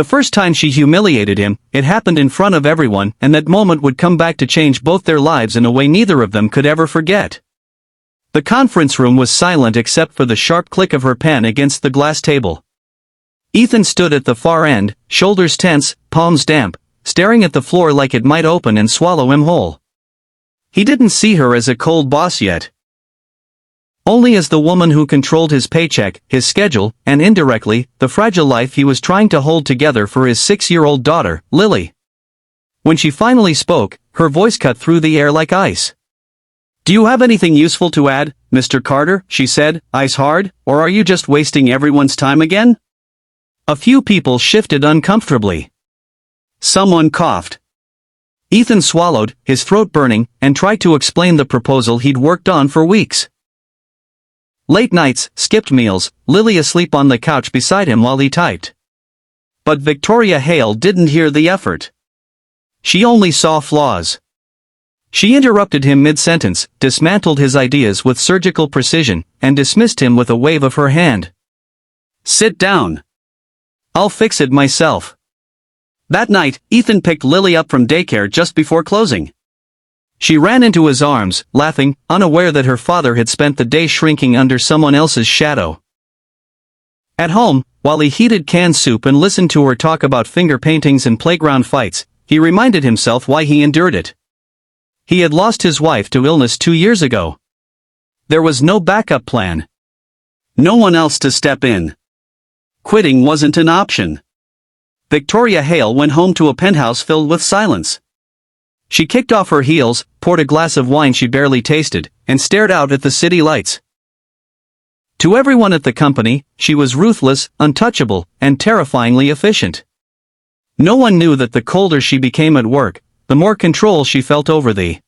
The first time she humiliated him, it happened in front of everyone, and that moment would come back to change both their lives in a way neither of them could ever forget. The conference room was silent except for the sharp click of her pen against the glass table. Ethan stood at the far end, shoulders tense, palms damp, staring at the floor like it might open and swallow him whole. He didn't see her as a cold boss yet. Only as the woman who controlled his paycheck, his schedule, and indirectly, the fragile life he was trying to hold together for his 6-year-old daughter, Lily. When she finally spoke, her voice cut through the air like ice. "Do you have anything useful to add, Mr. Carter?" she said, ice hard, "or are you just wasting everyone's time again?" A few people shifted uncomfortably. Someone coughed. Ethan swallowed, his throat burning, and tried to explain the proposal he'd worked on for weeks. Late nights, skipped meals, Lily asleep on the couch beside him while he typed. But Victoria Hale didn't hear the effort. She only saw flaws. She interrupted him mid-sentence, dismantled his ideas with surgical precision, and dismissed him with a wave of her hand. "Sit down. I'll fix it myself." That night, Ethan picked Lily up from daycare just before closing. She ran into his arms, laughing, unaware that her father had spent the day shrinking under someone else's shadow. At home, while he heated canned soup and listened to her talk about finger paintings and playground fights, he reminded himself why he endured it. He had lost his wife to illness 2 years ago. There was no backup plan. No one else to step in. Quitting wasn't an option. Victoria Hale went home to a penthouse filled with silence. She kicked off her heels, poured a glass of wine she barely tasted, and stared out at the city lights. To everyone at the company, she was ruthless, untouchable, and terrifyingly efficient. No one knew that the colder she became at work, the more control she felt over the